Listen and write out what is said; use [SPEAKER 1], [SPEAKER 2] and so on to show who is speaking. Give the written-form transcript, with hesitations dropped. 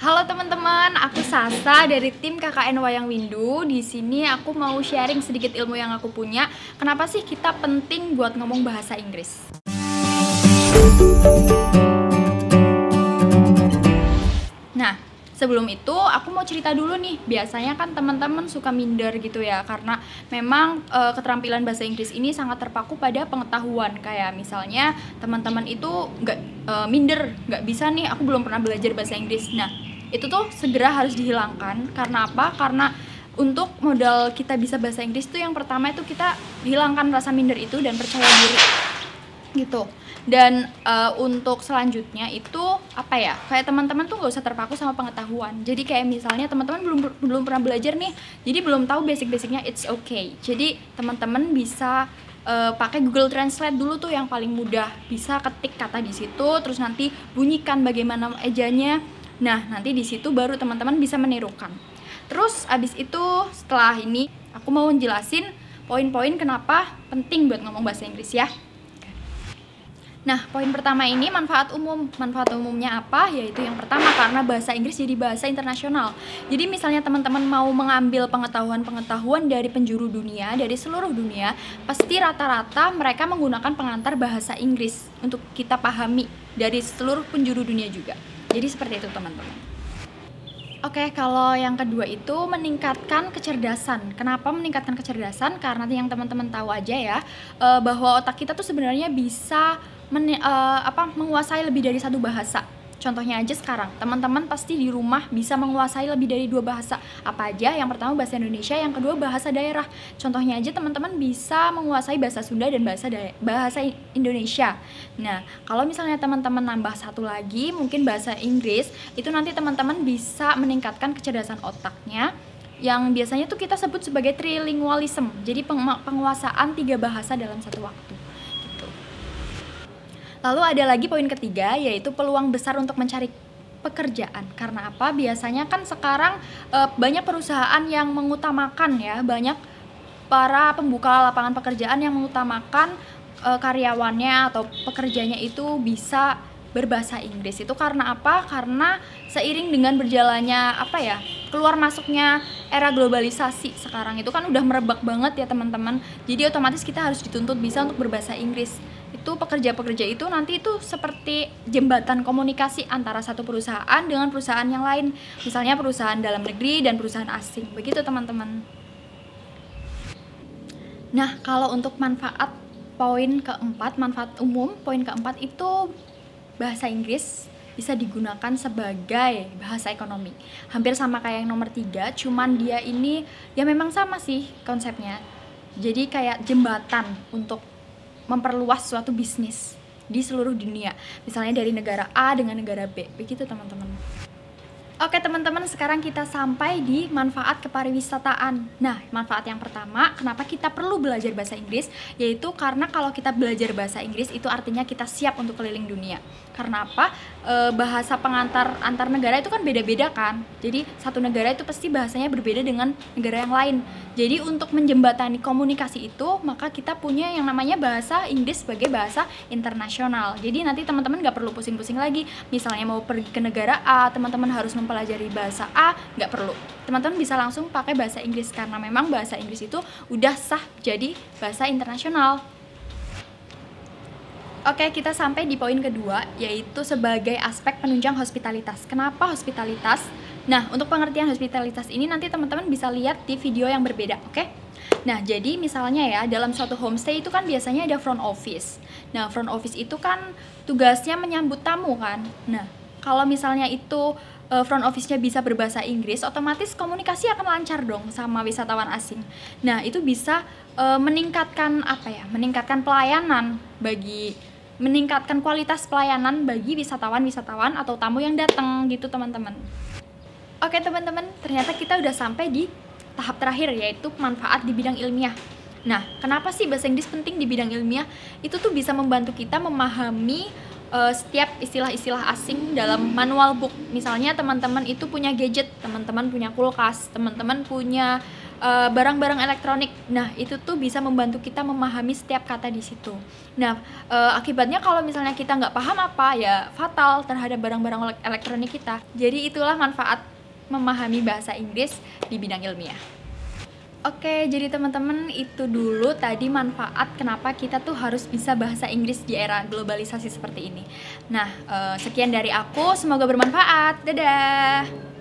[SPEAKER 1] Halo teman-teman, aku Sasa dari tim KKN Wayang Windu. Di sini aku mau sharing sedikit ilmu yang aku punya. Kenapa sih kita penting buat ngomong bahasa Inggris? Nah, sebelum itu aku mau cerita dulu nih. Biasanya kan teman-teman suka minder gitu ya, karena memang keterampilan bahasa Inggris ini sangat terpaku pada pengetahuan. Kayak misalnya teman-teman itu minder, nggak bisa nih, aku belum pernah belajar bahasa Inggris. Nah, itu tuh segera harus dihilangkan. Karena apa? Karena untuk modal kita bisa bahasa Inggris tuh yang pertama itu kita hilangkan rasa minder itu dan percaya diri gitu. Dan untuk selanjutnya itu apa ya, kayak teman-teman tuh gak usah terpaku sama pengetahuan. Jadi kayak misalnya teman-teman belum pernah belajar nih, jadi belum tahu basic-basicnya, it's okay. Jadi teman-teman bisa pakai Google Translate dulu tuh yang paling mudah. Bisa ketik kata di situ, terus nanti bunyikan bagaimana ejanya. Nah, nanti di situ baru teman-teman bisa menirukan. Terus abis itu setelah ini aku mau jelasin poin-poin kenapa penting buat ngomong bahasa Inggris ya. Nah, poin pertama ini manfaat umum. Manfaat umumnya apa? Yaitu yang pertama, karena bahasa Inggris jadi bahasa internasional. Jadi misalnya teman-teman mau mengambil pengetahuan-pengetahuan dari penjuru dunia, dari seluruh dunia, pasti rata-rata mereka menggunakan pengantar bahasa Inggris untuk kita pahami dari seluruh penjuru dunia juga. Jadi seperti itu teman-teman. Oke, kalau yang kedua itu meningkatkan kecerdasan. Kenapa meningkatkan kecerdasan? Karena yang teman-teman tahu aja ya, bahwa otak kita tuh sebenarnya bisa menguasai lebih dari satu bahasa. Contohnya aja sekarang, teman-teman pasti di rumah bisa menguasai lebih dari 2 bahasa. Apa aja? Yang pertama bahasa Indonesia, yang kedua bahasa daerah. Contohnya aja teman-teman bisa menguasai bahasa Sunda dan bahasa Indonesia. Nah, kalau misalnya teman-teman nambah satu lagi, mungkin bahasa Inggris, itu nanti teman-teman bisa meningkatkan kecerdasan otaknya, yang biasanya tuh kita sebut sebagai trilingualism. Jadi penguasaan 3 bahasa dalam satu waktu. Lalu ada lagi poin ketiga, yaitu peluang besar untuk mencari pekerjaan. Karena apa? Biasanya kan sekarang banyak perusahaan yang mengutamakan ya, banyak para pembuka lapangan pekerjaan yang mengutamakan karyawannya atau pekerjanya itu bisa berbahasa Inggris. Itu karena apa? Karena seiring dengan berjalannya keluar masuknya era globalisasi sekarang itu kan udah merebak banget ya teman-teman. Jadi otomatis kita harus dituntut bisa untuk berbahasa Inggris. Itu pekerja-pekerja itu nanti itu seperti jembatan komunikasi antara satu perusahaan dengan perusahaan yang lain. Misalnya perusahaan dalam negeri dan perusahaan asing. Begitu teman-teman. Nah, kalau untuk manfaat poin keempat, manfaat umum poin keempat itu bahasa Inggris bisa digunakan sebagai bahasa ekonomi. Hampir sama kayak yang nomor 3, cuman dia ini ya memang sama sih konsepnya. Jadi kayak jembatan untuk memperluas suatu bisnis di seluruh dunia. Misalnya dari negara A dengan negara B. Begitu teman-teman. Oke teman-teman, sekarang kita sampai di manfaat kepariwisataan. Nah, manfaat yang pertama, kenapa kita perlu belajar bahasa Inggris? Yaitu karena kalau kita belajar bahasa Inggris, itu artinya kita siap untuk keliling dunia. Karena apa? Bahasa pengantar antar negara itu kan beda-beda kan. Jadi satu negara itu pasti bahasanya berbeda dengan negara yang lain. Jadi untuk menjembatani komunikasi itu, maka kita punya yang namanya bahasa Inggris sebagai bahasa internasional. Jadi nanti teman-teman gak perlu pusing-pusing lagi. Misalnya mau pergi ke negara A, teman-teman harus mempelajari bahasa A, nggak perlu. Teman-teman bisa langsung pakai bahasa Inggris karena memang bahasa Inggris itu udah sah jadi bahasa internasional. Oke, kita sampai di poin kedua, yaitu sebagai aspek penunjang hospitalitas. Kenapa hospitalitas? Nah, untuk pengertian hospitalitas ini nanti teman-teman bisa lihat di video yang berbeda, oke? Nah, jadi misalnya ya, dalam suatu homestay itu kan biasanya ada front office. Nah, front office itu kan tugasnya menyambut tamu kan. Nah, kalau misalnya itu front office-nya bisa berbahasa Inggris, otomatis komunikasi akan lancar dong sama wisatawan asing. Nah, itu bisa meningkatkan pelayanan meningkatkan kualitas pelayanan bagi wisatawan-wisatawan atau tamu yang datang gitu teman-teman. Oke teman-teman, ternyata kita udah sampai di tahap terakhir, yaitu manfaat di bidang ilmiah. Nah, kenapa sih bahasa Inggris penting di bidang ilmiah? Itu tuh bisa membantu kita memahami setiap istilah-istilah asing dalam manual book. Misalnya teman-teman itu punya gadget, teman-teman punya kulkas, teman-teman punya barang-barang elektronik. Nah, itu tuh bisa membantu kita memahami setiap kata di situ. Nah, akibatnya kalau misalnya kita nggak paham apa, ya fatal terhadap barang-barang elektronik kita. Jadi itulah manfaat memahami bahasa Inggris di bidang ilmiah. Oke, jadi teman-teman itu dulu tadi manfaat kenapa kita tuh harus bisa bahasa Inggris di era globalisasi seperti ini. Nah, sekian dari aku, semoga bermanfaat. Dadah!